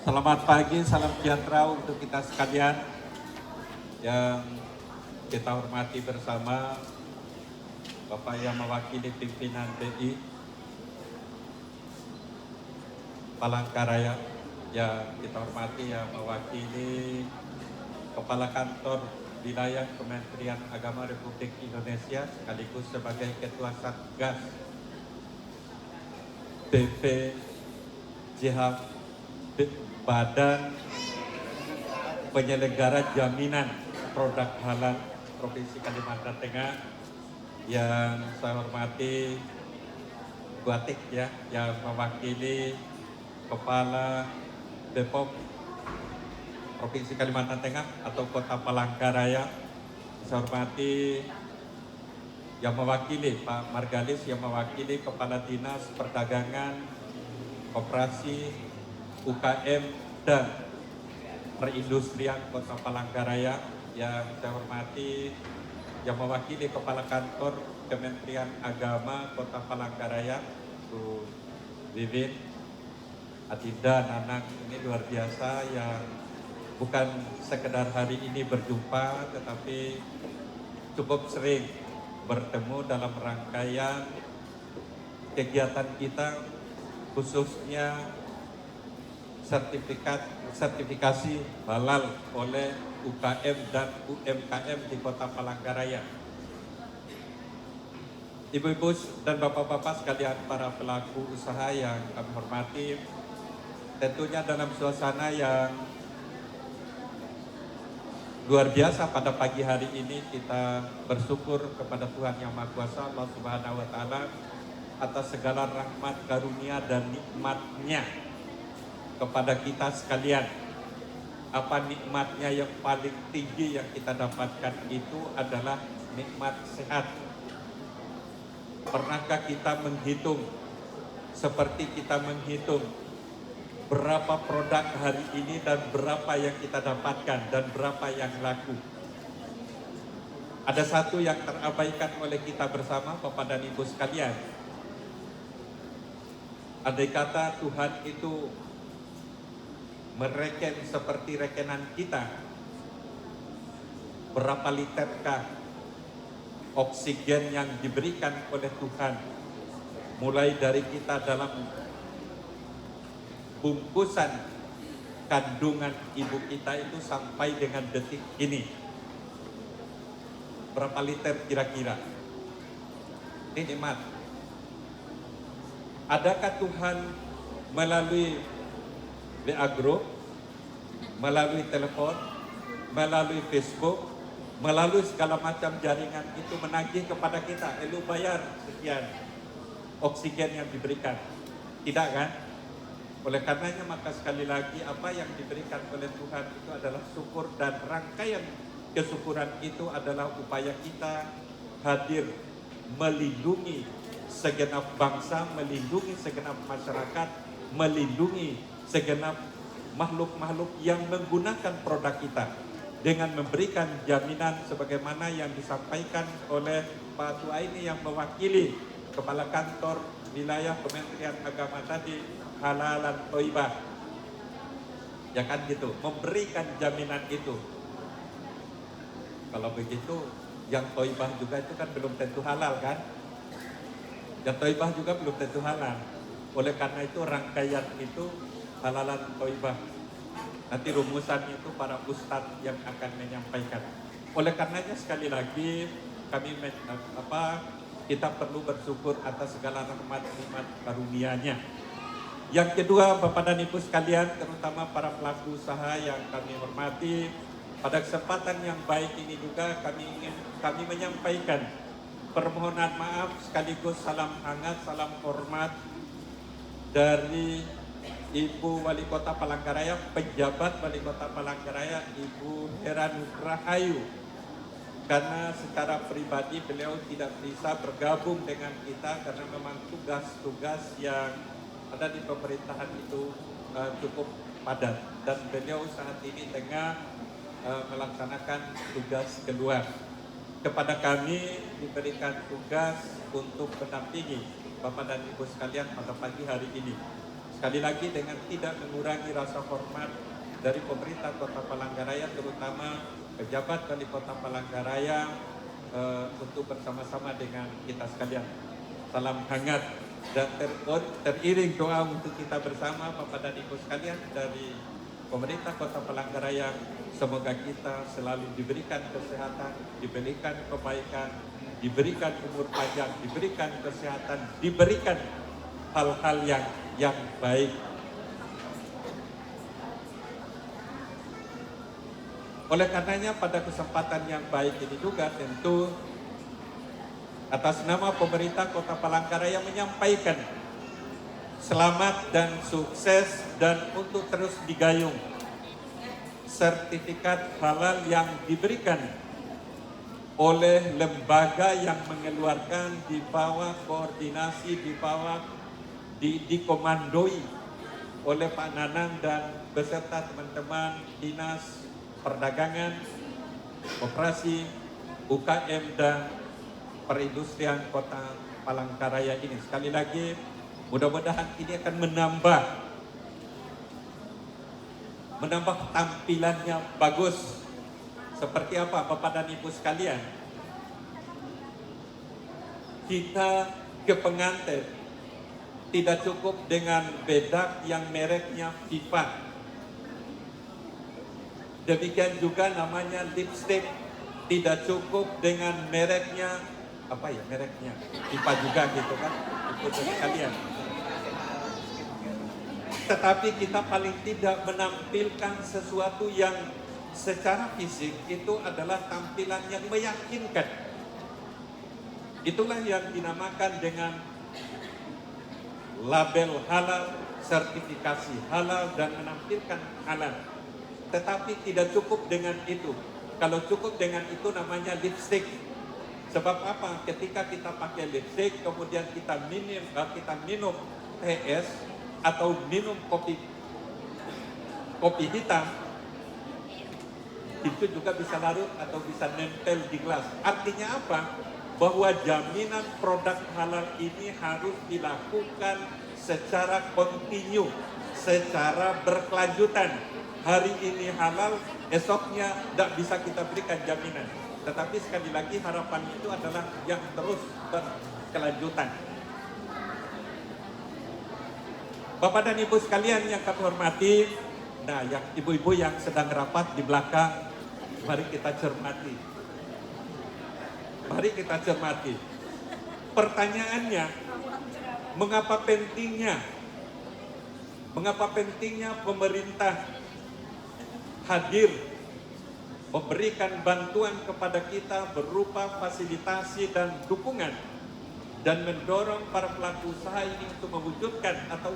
Selamat pagi, salam sejahtera untuk kita sekalian yang kita hormati bersama Bapak yang mewakili pimpinan BI Palangkaraya, yang kita hormati yang mewakili Kepala Kantor Wilayah Kementerian Agama Republik Indonesia sekaligus sebagai Ketua Satgas BPJH Badan Penyelenggara Jaminan Produk Halal Provinsi Kalimantan Tengah, yang saya hormati Bu Atik ya, yang mewakili Kepala Depok Provinsi Kalimantan Tengah atau Kota Palangkaraya. Saya hormati yang mewakili Pak Margalis, yang mewakili Kepala Dinas Perdagangan, Koperasi, UKM dan Perindustrian Kota Palangkaraya, yang saya hormati yang mewakili Kepala Kantor Kementerian Agama Kota Palangkaraya, Bu Vivin, Adinda, Nanang. Ini luar biasa, yang bukan sekedar hari ini berjumpa, tetapi cukup sering bertemu dalam rangkaian kegiatan kita, khususnya sertifikasi halal oleh UKM dan UMKM di Kota Palangkaraya. Ibu-ibu dan bapak-bapak sekalian, para pelaku usaha yang kami hormati, tentunya dalam suasana yang luar biasa pada pagi hari ini kita bersyukur kepada Tuhan Yang Maha Kuasa, Allah Subhanahu wa Ta'ala, atas segala rahmat, karunia dan nikmatnya kepada kita sekalian. Apa nikmatnya yang paling tinggi yang kita dapatkan itu adalah nikmat sehat. Pernahkah kita menghitung, seperti kita menghitung berapa produk hari ini dan berapa yang kita dapatkan dan berapa yang laku? Ada satu yang terabaikan oleh kita bersama, Bapak dan Ibu sekalian. Andai kata Tuhan itu mereken seperti rekenan kita, berapa literkah oksigen yang diberikan oleh Tuhan, mulai dari kita dalam bungkusan kandungan ibu kita itu sampai dengan detik ini, berapa liter kira-kira? Ini nikmat. Adakah Tuhan melalui WA Group, melalui telepon, melalui Facebook, melalui segala macam jaringan itu menagih kepada kita, lu bayar sekian oksigen yang diberikan? Tidak kan? Oleh karenanya maka sekali lagi apa yang diberikan oleh Tuhan itu adalah syukur, dan rangkaian kesyukuran itu adalah upaya kita hadir melindungi segenap bangsa, melindungi segenap masyarakat, melindungi segenap makhluk-makhluk yang menggunakan produk kita, dengan memberikan jaminan sebagaimana yang disampaikan oleh Pak Tuaini yang mewakili Kepala Kantor Wilayah Kementerian Agama tadi, halalan toibah. Ya kan gitu, memberikan jaminan itu. Kalau begitu, yang toibah juga itu kan belum tentu halal kan? Yang toibah juga belum tentu halal. Oleh karena itu rangkaian itu halalan toibah. Nanti rumusannya itu para ustadz yang akan menyampaikan. Oleh karenanya sekali lagi kami kita perlu bersyukur atas segala rahmat nikmat karunia-Nya. Yang kedua, Bapak dan Ibu sekalian, terutama para pelaku usaha yang kami hormati, pada kesempatan yang baik ini juga kami menyampaikan permohonan maaf sekaligus salam hangat, salam hormat dari Ibu Wali Kota Palangkaraya, penjabat Wali Kota Palangkaraya, Ibu Heran Rahayu, karena secara pribadi beliau tidak bisa bergabung dengan kita karena memang tugas-tugas yang ada di pemerintahan itu cukup padat, dan beliau saat ini tengah melaksanakan tugas keluar. Kepada kami diberikan tugas untuk mendampingi Bapak dan Ibu sekalian pada pagi hari ini. Sekali lagi dengan tidak mengurangi rasa hormat dari pemerintah Kota Palangkaraya, terutama pejabat Wali Kota Palangkaraya, untuk bersama-sama dengan kita sekalian. Salam hangat dan teriring doa untuk kita bersama Bapak dan Ibu sekalian dari pemerintah Kota Palangkaraya. Semoga kita selalu diberikan kesehatan, diberikan kebaikan, diberikan umur panjang, diberikan kesehatan, diberikan hal-hal yang baik. Oleh karenanya pada kesempatan yang baik ini juga tentu atas nama pemerintah Kota Palangkaraya menyampaikan selamat dan sukses dan untuk terus digayung sertifikat halal yang diberikan oleh lembaga yang mengeluarkan di bawah koordinasi, dikomandoi oleh Pak Nanang dan beserta teman-teman Dinas Perdagangan, Koperasi, UKM dan Perindustrian Kota Palangkaraya ini. Sekali lagi, mudah-mudahan ini akan menambah tampilannya bagus. Seperti apa Bapak dan Ibu sekalian? Kita ke pengantin tidak cukup dengan bedak yang mereknya Viva. Demikian juga namanya lipstick, tidak cukup dengan mereknya Viva juga gitu kan, Ibu sekalian. Tetapi kita paling tidak menampilkan sesuatu yang secara fisik itu adalah tampilan yang meyakinkan. Itulah yang dinamakan dengan label halal, sertifikasi halal dan menampilkan halal. Tetapi tidak cukup dengan itu. Kalau cukup dengan itu namanya lipstick. Sebab apa? Ketika kita pakai lipstick, kemudian kita minum teh es atau minum kopi hitam, itu juga bisa larut atau bisa nempel di gelas. Artinya apa? Bahwa jaminan produk halal ini harus dilakukan secara kontinu, secara berkelanjutan. Hari ini halal, esoknya tidak bisa kita berikan jaminan. Tetapi sekali lagi harapan itu adalah yang terus berkelanjutan. Bapak dan Ibu sekalian yang kami hormati, nah yang ibu-ibu yang sedang rapat di belakang, mari kita cermati. Mari kita cermati. Pertanyaannya, mengapa pentingnya pemerintah hadir memberikan bantuan kepada kita berupa fasilitasi dan dukungan dan mendorong para pelaku usaha ini untuk mewujudkan atau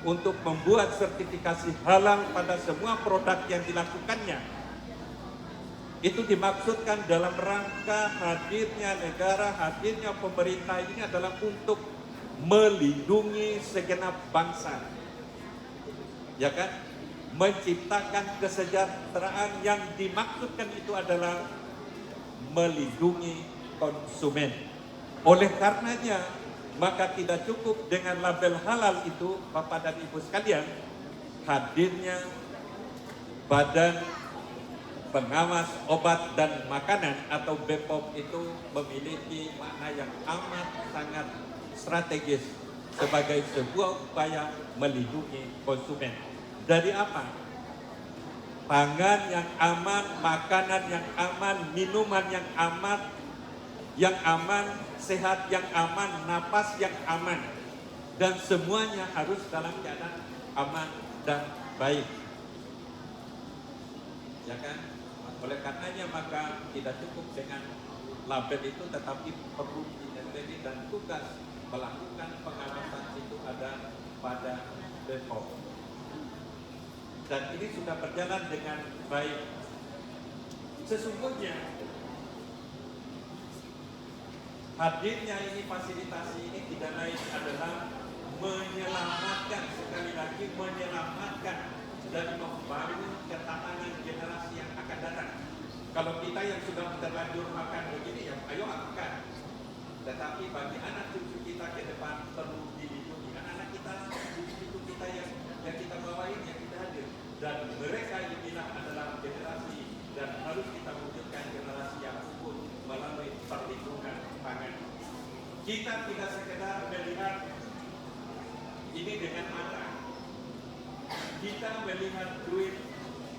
untuk membuat sertifikasi halal pada semua produk yang dilakukannya. Itu dimaksudkan dalam rangka hadirnya negara, hadirnya pemerintah ini adalah untuk melindungi segenap bangsa. Ya kan? Menciptakan kesejahteraan yang dimaksudkan itu adalah melindungi konsumen. Oleh karenanya, maka tidak cukup dengan label halal itu, Bapak dan Ibu sekalian, hadirnya Badan Pengawas Obat dan Makanan atau BPOM itu memiliki makna yang amat sangat strategis sebagai sebuah upaya melindungi konsumen. Dari apa? Pangan yang aman, makanan yang aman, minuman yang aman, sehat yang aman, napas yang aman. Dan semuanya harus dalam keadaan aman dan baik. Ya kan? Oleh karenanya maka tidak cukup dengan label itu, tetapi perlu diintensifkan dan tugas melakukan pengawasan itu ada pada BPOM. Dan ini sudah berjalan dengan baik. Sesungguhnya hadirnya ini fasilitasi ini tidak lain adalah menyelamatkan, sekali lagi menyelamatkan dan membangun ketahanan generasi yang akan datang. Kalau kita yang sudah terlanjur makan begini, ya ayo makan. Tetapi bagi anak cucu kita ke depan perlu dilindungi. Anak-anak kita Kita tidak sekedar melihat ini dengan mata. Kita melihat duit.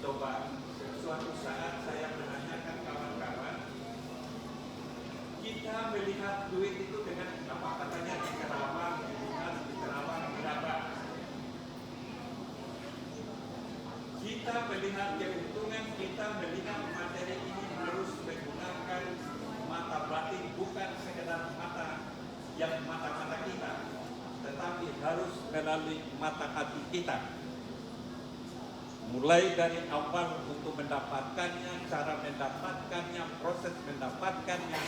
Coba suatu saat saya menanyakan kawan-kawan, kita melihat duit itu dengan apa? Katanya di Kerawang, di Kerawang berapa? Kita melihat keuntungan, kita melihat materi ini harus menggunakan mata batin, bukan sekedar mata yang mata-mata kita, tetapi harus melalui mata hati kita. Mulai dari awal untuk mendapatkannya, cara mendapatkannya, proses mendapatkannya,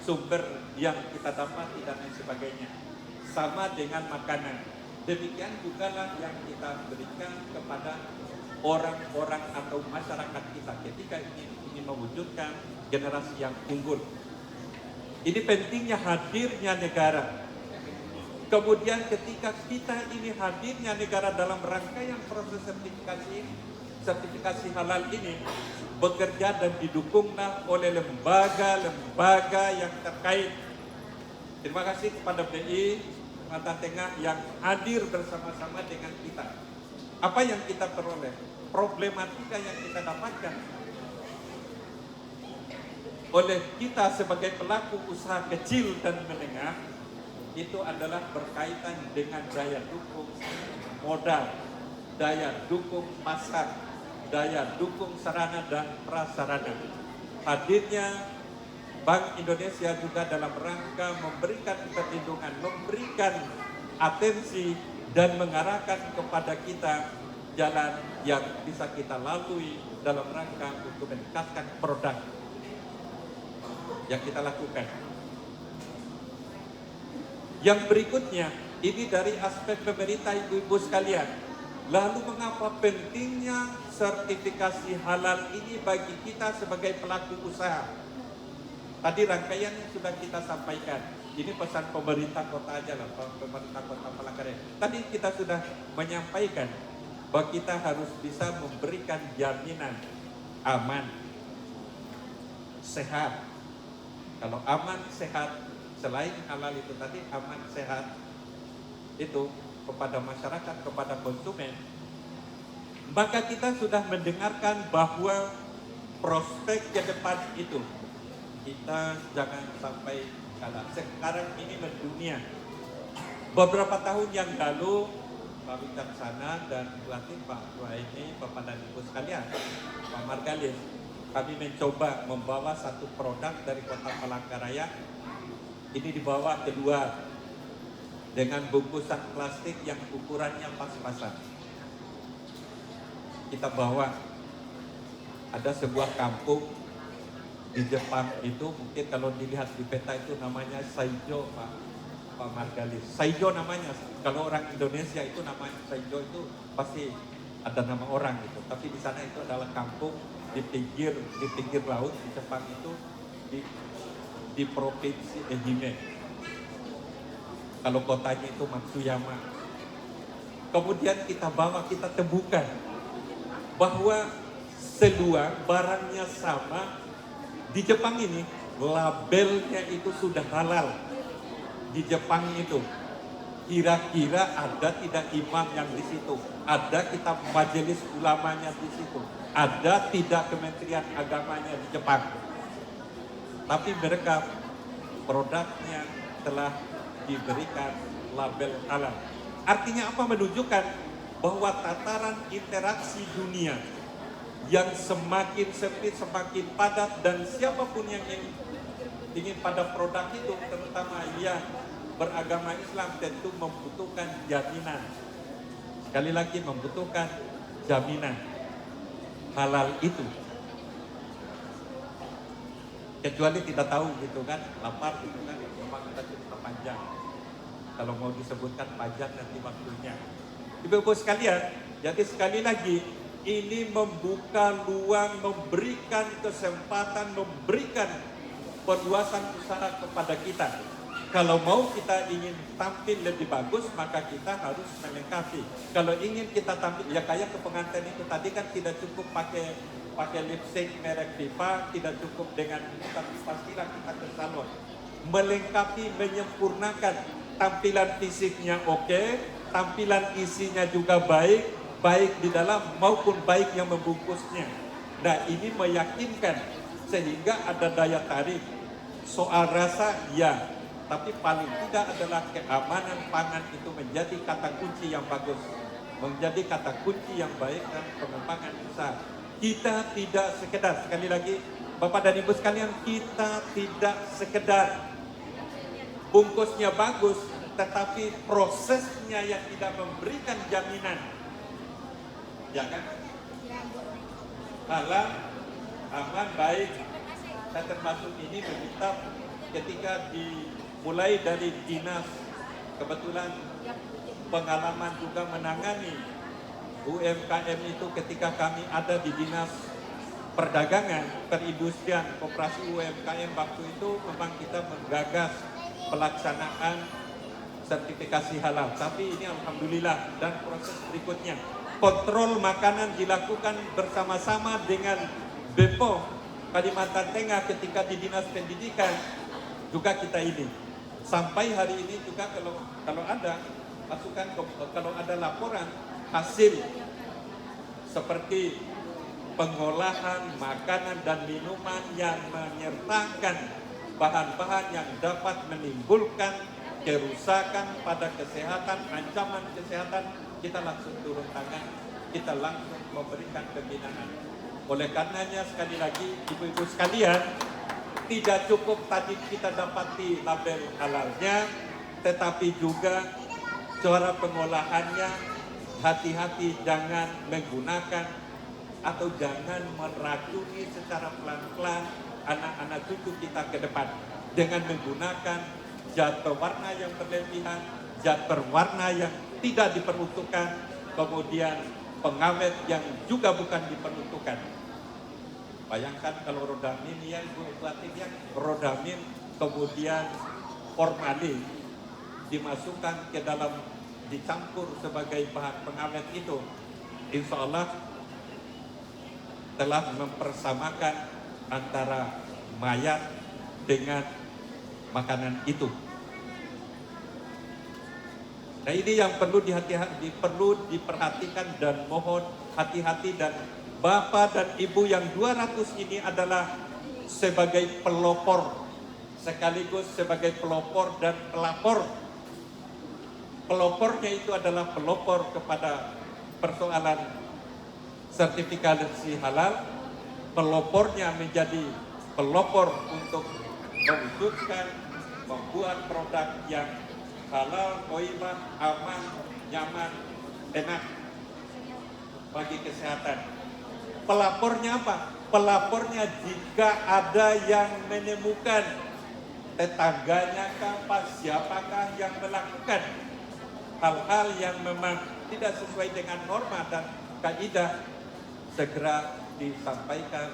sumber yang kita dapati dan lain sebagainya. Sama dengan makanan. Demikian juga lah yang kita berikan kepada orang-orang atau masyarakat kita ketika ingin mewujudkan generasi yang unggul. Ini pentingnya hadirnya negara. Kemudian ketika kita ini hadirnya negara dalam rangkaian proses sertifikasi halal ini bekerja dan didukunglah oleh lembaga-lembaga yang terkait. Terima kasih kepada BI Kalimantan Tengah yang hadir bersama-sama dengan kita. Apa yang kita peroleh? Problematika yang kita dapatkan oleh kita sebagai pelaku usaha kecil dan menengah itu adalah berkaitan dengan daya dukung modal, daya dukung pasar, daya dukung sarana dan prasarana. Hadirnya Bank Indonesia juga dalam rangka memberikan perlindungan, memberikan atensi dan mengarahkan kepada kita jalan yang bisa kita lalui dalam rangka untuk meningkatkan produk yang kita lakukan. Yang berikutnya, ini dari aspek pemerintah ibu-ibu sekalian. Lalu mengapa pentingnya sertifikasi halal ini bagi kita sebagai pelaku usaha? Tadi rangkaiannya sudah kita sampaikan. Ini pesan pemerintah kota aja lah, pemerintah kota Palangkaraya. Tadi kita sudah menyampaikan bahwa kita harus bisa memberikan jaminan aman, sehat. Kalau aman, sehat, selain halal itu tadi aman, sehat itu kepada masyarakat, kepada konsumen, maka kita sudah mendengarkan bahwa prospek ke depan itu kita jangan sampai kalah. Sekarang ini mendunia. Beberapa tahun yang lalu Pak Wicaksana dan pelatih Pak Waini, Bapak dan Ibu sekalian, Pak Margalis, kami mencoba membawa satu produk dari Kota Palangkaraya. Ini dibawa keluar dengan bungkusan plastik yang ukurannya pas-pasan. Kita bawa, ada sebuah kampung di Jepang itu, mungkin kalau dilihat di peta itu namanya Saijo, Pak Margalis. Saijo namanya, kalau orang Indonesia itu namanya Saijo itu pasti ada nama orang gitu. Tapi di sana itu adalah kampung di pinggir laut di Jepang itu, di provinsi Ehime. Kalau kotanya itu Matsuyama. Kemudian kita bawa, kita temukan bahwa seluar barangnya sama. Di Jepang ini labelnya itu sudah halal. Di Jepang itu kira-kira ada tidak imam yang di situ, ada kitab majelis ulamanya di situ, ada tidak Kementerian Agamanya di Jepang. Tapi mereka produknya telah diberikan label halal. Artinya apa? Menunjukkan bahwa tataran interaksi dunia yang semakin sempit, semakin padat, dan siapapun yang ingin pada produk itu, terutama yang beragama Islam, tentu membutuhkan jaminan. Sekali lagi membutuhkan jaminan halal itu. Kecuali tidak tahu gitu kan, lapar gitu kan, memang kita cerita panjang. Kalau mau disebutkan panjang nanti waktunya. Ibu-ibu sekalian, jadi sekali lagi ini membuka ruang, memberikan kesempatan, memberikan perluasan usaha kepada kita. Kalau mau kita ingin tampil lebih bagus, maka kita harus melengkapi. Kalau ingin kita tampil, ya kayak ke pengantin itu tadi kan tidak cukup pakai lipstick merek Viva, tidak cukup dengan tapi pastilah kita ke salon. melengkapi, menyempurnakan tampilan fisiknya oke, tampilan isinya juga baik, baik di dalam maupun baik yang membungkusnya. Nah, ini meyakinkan sehingga ada daya tarik. Soal rasa ya, tapi paling tidak adalah keamanan pangan itu menjadi kata kunci yang bagus, menjadi kata kunci yang baik dan pengembangan usaha. Kita tidak sekedar, sekali lagi Bapak dan Ibu sekalian, kita tidak sekedar bungkusnya bagus, tetapi prosesnya yang tidak memberikan jaminan, ya kan? Halal, aman, baik. Saya termasuk ini meminta ketika dimulai dari dinas, kebetulan pengalaman juga menangani UMKM itu ketika kami ada di dinas perdagangan, perindustrian, koperasi UMKM waktu itu memang kita menggagas pelaksanaan sertifikasi halal. Tapi ini alhamdulillah, dan proses berikutnya kontrol makanan dilakukan bersama-sama dengan BPOM Kalimantan Tengah ketika di Dinas Pendidikan juga kita ini. Sampai hari ini juga kalau ada masukan, kalau ada laporan hasil seperti pengolahan makanan dan minuman yang menyertakan bahan-bahan yang dapat menimbulkan kerusakan pada kesehatan, ancaman kesehatan, kita langsung turun tangan, kita langsung memberikan pembinaan. Oleh karenanya sekali lagi ibu-ibu sekalian, tidak cukup tadi kita dapati label halalnya, tetapi juga cara pengolahannya, hati-hati jangan menggunakan atau jangan meracuni secara pelan-pelan anak-anak cucu kita ke depan dengan menggunakan zat pewarna yang berlebihan, zat berwarna yang tidak diperuntukkan, kemudian pengawet yang juga bukan diperuntukkan. Bayangkan kalau rodamin ya Ibu Latif ya, rodamin kemudian formalin dimasukkan ke dalam, dicampur sebagai bahan pengawet itu, insya Allah telah mempersamakan antara mayat dengan makanan itu. Nah, ini yang perlu perlu diperhatikan dan mohon hati-hati, dan Bapak dan Ibu yang 200 ini adalah sebagai pelopor, sekaligus sebagai pelopor dan pelapor. Pelopornya itu adalah pelopor kepada persoalan sertifikasi halal, pelopornya menjadi pelopor untuk mewujudkan, membuat produk yang halal, thayyibah, aman, nyaman, enak bagi kesehatan. Pelapornya apa? Pelapornya jika ada yang menemukan tetangganya kah, siapakah yang melakukan hal-hal yang memang tidak sesuai dengan norma dan kaidah, segera disampaikan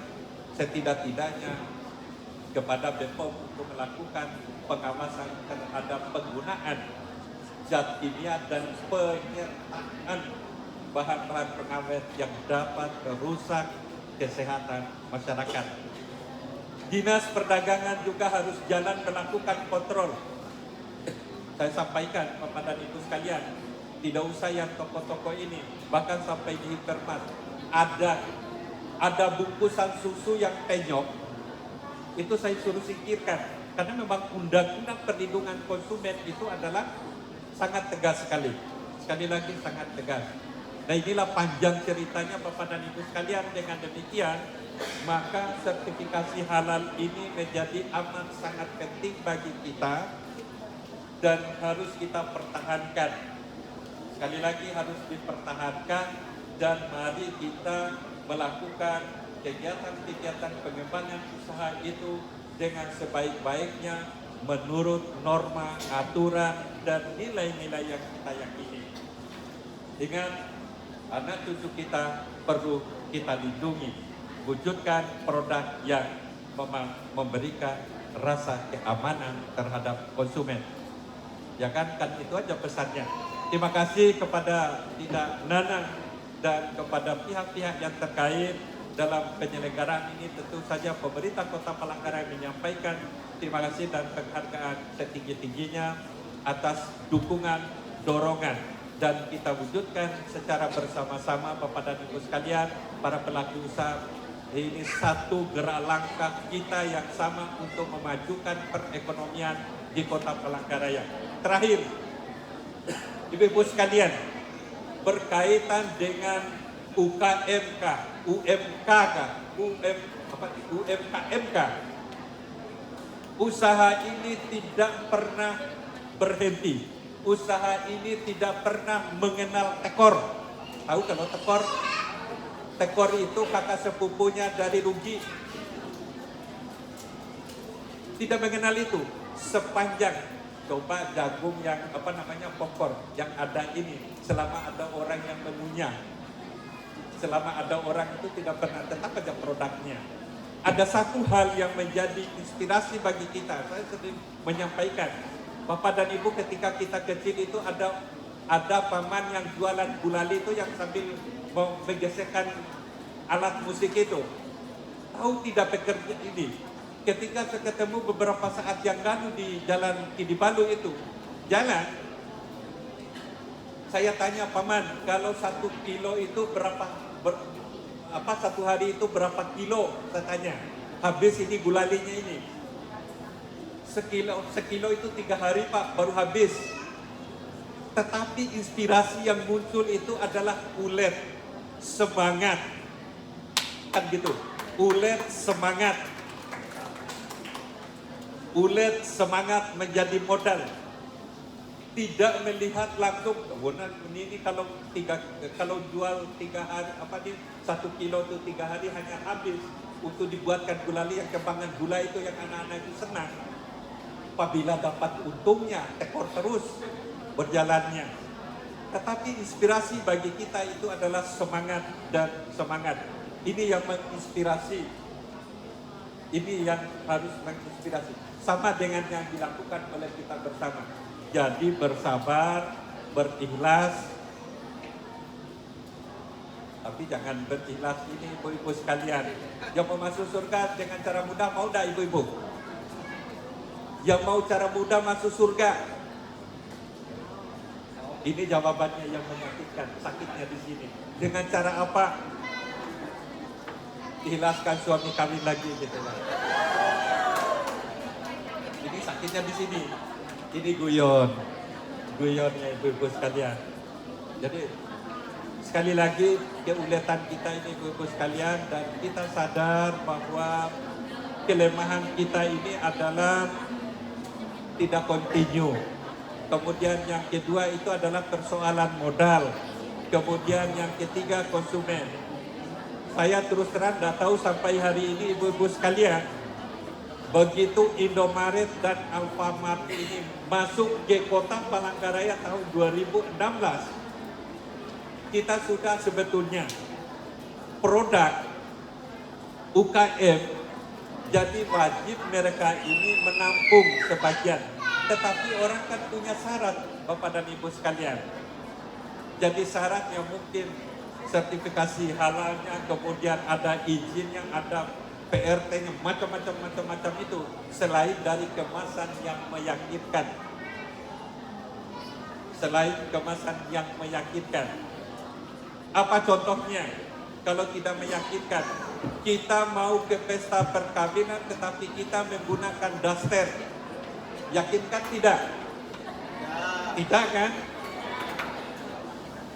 setidak-tidaknya kepada BPOM untuk melakukan pengawasan terhadap penggunaan zat kimia dan penyertaan bahan-bahan pengawet yang dapat merusak kesehatan masyarakat. Dinas Perdagangan juga harus jalan melakukan kontrol. Saya sampaikan kepada ibu sekalian, tidak usah yang toko-toko ini, bahkan sampai di hipermart ada bungkusan susu yang penyok, itu saya suruh singkirkan, karena memang undang-undang perlindungan konsumen itu adalah sangat tegas sekali. Sekali lagi sangat tegas. Nah, inilah panjang ceritanya Bapak dan Ibu sekalian. Dengan demikian, maka sertifikasi halal ini menjadi amat sangat penting bagi kita dan harus kita pertahankan. Sekali lagi harus dipertahankan, dan mari kita melakukan kegiatan-kegiatan pengembangan usaha itu dengan sebaik-baiknya menurut norma, aturan, dan nilai-nilai yang kita yakini. Dengan anak cucu kita perlu kita lindungi, wujudkan produk yang memberikan rasa keamanan terhadap konsumen. Ya kan itu aja pesannya. Terima kasih kepada Tidak Nanang dan kepada pihak-pihak yang terkait dalam penyelenggaraan ini tentu saja pemerintah Kota Palangkaraya menyampaikan terima kasih dan penghargaan setinggi-tingginya atas dukungan, dorongan, dan kita wujudkan secara bersama-sama Bapak dan Ibu sekalian, para pelaku usaha. Ini satu gerak langkah kita yang sama untuk memajukan perekonomian di Kota Palangkaraya. Terakhir, Ibu-ibu sekalian, berkaitan dengan UMKMK, UMKMK, usaha ini tidak pernah berhenti. Usaha ini tidak pernah mengenal tekor. Tahu kalau tekor? Tekor itu kakak sepupunya dari rugi. Tidak mengenal itu. Sepanjang coba jagung yang popcorn yang ada ini, selama ada orang yang mengunyah, selama ada orang itu tidak pernah, tetap aja produknya. Ada satu hal yang menjadi inspirasi bagi kita. Saya sering menyampaikan, Bapak dan Ibu, ketika kita kecil itu ada paman yang jualan gulali itu yang sambil menggesekkan alat musik itu. Tahu tidak pekerja ini? Ketika saya ketemu beberapa saat yang lalu di jalan Kidibalu itu, jalan, saya tanya, paman, kalau 1 kilo itu satu hari itu berapa kilo? Saya tanya, habis ini gulalinya ini. Sekilo itu 3 hari Pak, baru habis. Tetapi inspirasi yang muncul itu adalah ulet, semangat. Kan gitu, ulet semangat. Ulet semangat menjadi modal. Tidak melihat langsung, ini kalau jual 3 hari, 1 kilo itu 3 hari hanya habis untuk dibuatkan gulali yang kembangan gula itu yang anak-anak itu senang. Apabila dapat untungnya, tekor terus berjalannya. Tetapi inspirasi bagi kita itu adalah semangat dan semangat. Ini yang menginspirasi. Ini yang harus menginspirasi. Sama dengan yang dilakukan oleh kita bersama. Jadi bersabar, berikhlas. Tapi jangan berikhlas ini ibu-ibu sekalian. Yang mau masuk surga dengan cara mudah, mau tidak ibu-ibu? Yang mau cara mudah masuk surga. Ini jawabannya yang menyakitkan, sakitnya di sini. Dengan cara apa? Ikhlaskan suami kawin lagi gitu lah. Ini sakitnya di sini. Ini guyonnya ibu-ibu sekalian. Jadi sekali lagi keuletan kita ini ibu-ibu sekalian, dan kita sadar bahwa kelemahan kita ini adalah tidak kontinu. Kemudian yang kedua itu adalah persoalan modal. Kemudian yang ketiga konsumen. Saya terus terang tidak tahu sampai hari ini ibu-ibu sekalian, begitu Indomaret dan Alfamart ini masuk ke Kota Palangkaraya tahun 2016, kita sudah sebetulnya produk UKM, jadi wajib mereka ini menampung sebagian. Tetapi orang kan punya syarat, Bapak dan Ibu sekalian. Jadi syaratnya mungkin sertifikasi halalnya, kemudian ada izinnya, ada PRT-nya, macam-macam itu, selain dari kemasan yang meyakinkan. Selain kemasan yang meyakinkan. Apa contohnya? Kalau tidak meyakinkan, kita mau ke pesta perkawinan tetapi kita menggunakan daster. Yakinkan tidak? Tidak kan?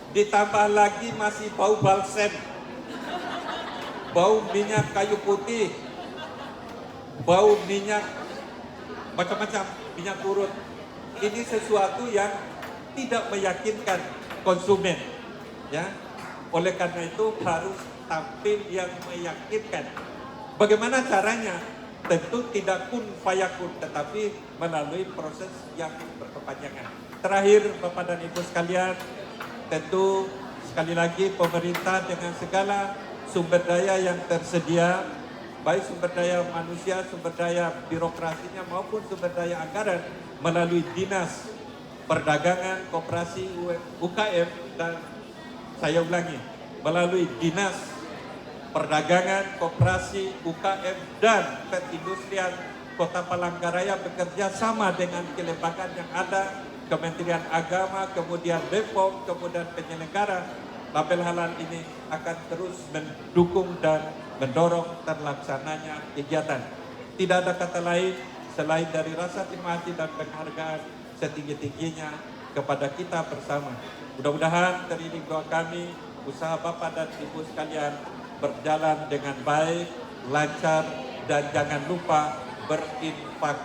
Ditambah lagi masih bau balsem, bau minyak kayu putih, bau minyak macam-macam, minyak urut. Ini sesuatu yang tidak meyakinkan konsumen, ya. Oleh karena itu harus tampil yang meyakinkan. Bagaimana caranya? Tentu tidak kun fayakun, tetapi melalui proses yang berkepanjangan. Terakhir, Bapak dan Ibu sekalian, tentu sekali lagi pemerintah dengan segala sumber daya yang tersedia, baik sumber daya manusia, sumber daya birokrasinya maupun sumber daya anggaran, melalui Dinas Perdagangan, Koperasi, UKM, dan saya ulangi, melalui Dinas Perdagangan, Koperasi, UKM, dan Perindustrian Kota Palangkaraya bekerja sama dengan kelembagaan yang ada, Kementerian Agama, kemudian BPOM, kemudian penyelenggara label halal ini akan terus mendukung dan mendorong terlaksananya kegiatan. Tidak ada kata lain selain dari rasa terima kasih dan penghargaan setinggi-tingginya kepada kita bersama. Mudah-mudahan teriring doa kami, usaha Bapak dan Ibu sekalian berjalan dengan baik, lancar, dan jangan lupa berinfak.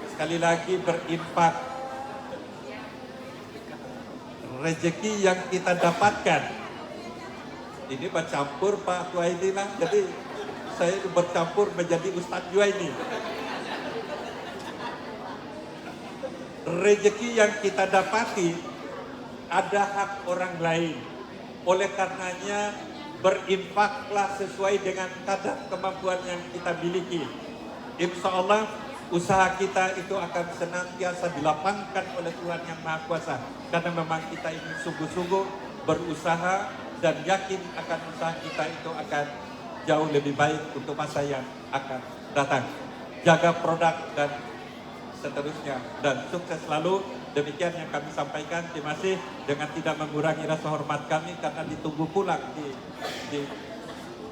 Sekali lagi berinfak. Rezeki yang kita dapatkan. Ini bercampur Pak Juwaini lah, jadi saya bercampur menjadi Ustadz Juwaini. Rezeki yang kita dapati ada hak orang lain. Oleh karenanya berinfaklah sesuai dengan kadar kemampuan yang kita miliki. Insya Allah usaha kita itu akan senantiasa dilapangkan oleh Tuhan Yang Maha Kuasa. Karena memang kita ini sungguh-sungguh berusaha dan yakin akan usaha kita itu akan jauh lebih baik untuk masa yang akan datang. Jaga produk dan seterusnya, dan sukses selalu. Demikian yang kami sampaikan. Terima kasih, dengan tidak mengurangi rasa hormat kami karena ditunggu pulang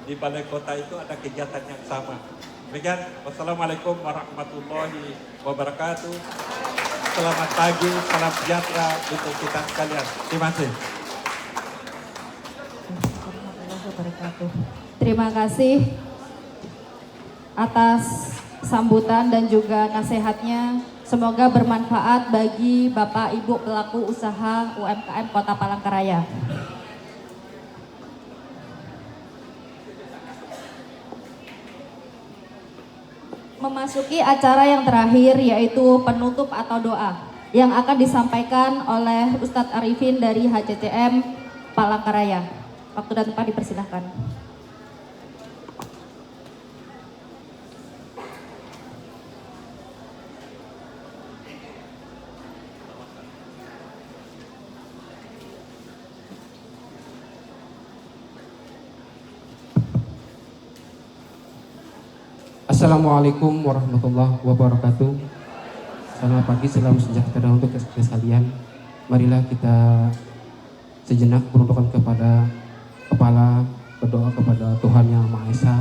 di balai kota itu ada kegiatan yang sama. Demikian, wassalamualaikum warahmatullahi wabarakatuh. Selamat pagi, salam sejahtera untuk kita sekalian. Terima kasih. Terima kasih atas sambutan dan juga nasihatnya. Semoga bermanfaat bagi Bapak Ibu pelaku usaha UMKM Kota Palangkaraya. Memasuki acara yang terakhir, yaitu penutup atau doa yang akan disampaikan oleh Ustadz Arifin dari HCCM Palangkaraya. Waktu dan tempat dipersilahkan. Assalamualaikum warahmatullahi wabarakatuh. Selamat pagi, salam sejahtera untuk kita sekalian. Marilah kita sejenak berdoa kepada Kepala, berdoa kepada Tuhan Yang Maha Esa.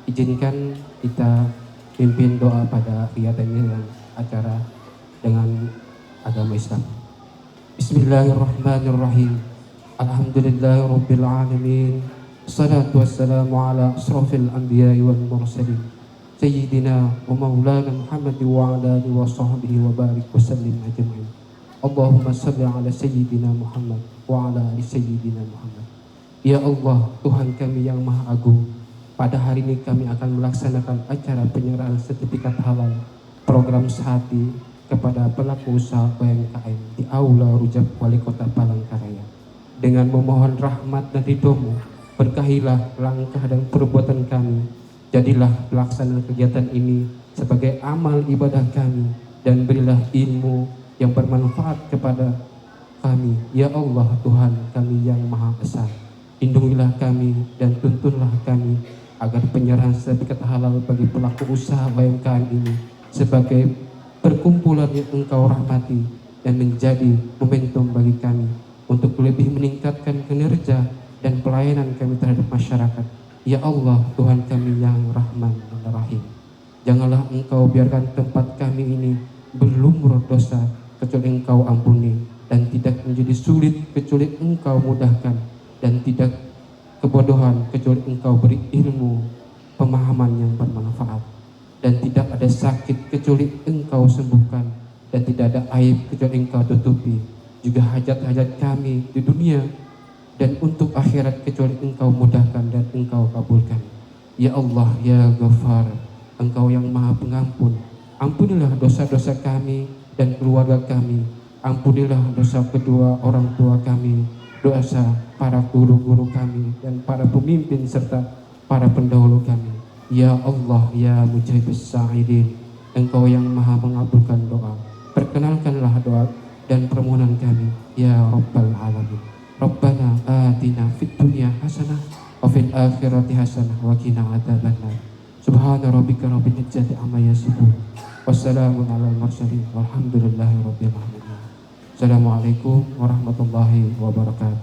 Izinkan kita pimpin doa pada kegiatan ini dan acara dengan agama Islam. Bismillahirrahmanirrahim. Alhamdulillahirabbil alamin. Wassalatu wassalamu ala asrofil anbiya'i wal mursalin. Sayyidina wa maulana Muhammad wa ala alihi wa sahbihi wa barik wa sallim ajma'in. Allahumma salli ala Sayyidina Muhammad wa ala ali Sayyidina Muhammad. Ya Allah, Tuhan kami yang Maha Agung, pada hari ini kami akan melaksanakan acara penyerahan sertifikat halal program sehati kepada pelaku usaha UMKM di Aula Rujak Wali Kota Palangkaraya. Dengan memohon rahmat dan ridho-Mu, berkahilah langkah dan perbuatan kami. Jadilah pelaksanaan kegiatan ini sebagai amal ibadah kami, dan berilah ilmu yang bermanfaat kepada kami. Ya Allah, Tuhan kami yang Maha Esa, lindungilah kami dan tuntunlah kami agar penyerahan sertifikat halal bagi pelaku usaha UMKM ini sebagai perkumpulan yang Engkau rahmati dan menjadi momentum bagi kami untuk lebih meningkatkan kinerja dan pelayanan kami terhadap masyarakat. Ya Allah, Tuhan kami yang Rahman dan Rahim, janganlah Engkau biarkan tempat kami ini berlumur dosa kecuali Engkau ampuni, dan tidak menjadi sulit kecuali Engkau mudahkan, dan tidak kebodohan kecuali Engkau beri ilmu pemahaman yang bermanfaat, dan tidak ada sakit kecuali Engkau sembuhkan, dan tidak ada aib kecuali Engkau tutupi. Juga hajat-hajat kami di dunia dan untuk akhirat kecuali Engkau mudahkan dan Engkau kabulkan. Ya Allah, Ya Ghafar, Engkau yang Maha Pengampun, ampunilah dosa-dosa kami dan keluarga kami. Ampunilah dosa kedua orang tua kami, dosa para guru-guru kami dan para pemimpin serta para pendahulu kami. Ya Allah, Ya Mujibus Sa'idin, Engkau yang Maha mengabulkan doa. Perkenalkanlah doa dan permohonan kami, Ya Rabbal Alamin. Rabbana atina fid dunya hasanah wa fil akhirati hasanah wa qina adzabannar. Subhana rabbika rabbil izzati amma yasifun. Wassalamun alal mursalin walhamdulillahi rabbil alamin. Assalamualaikum warahmatullahi wabarakatuh.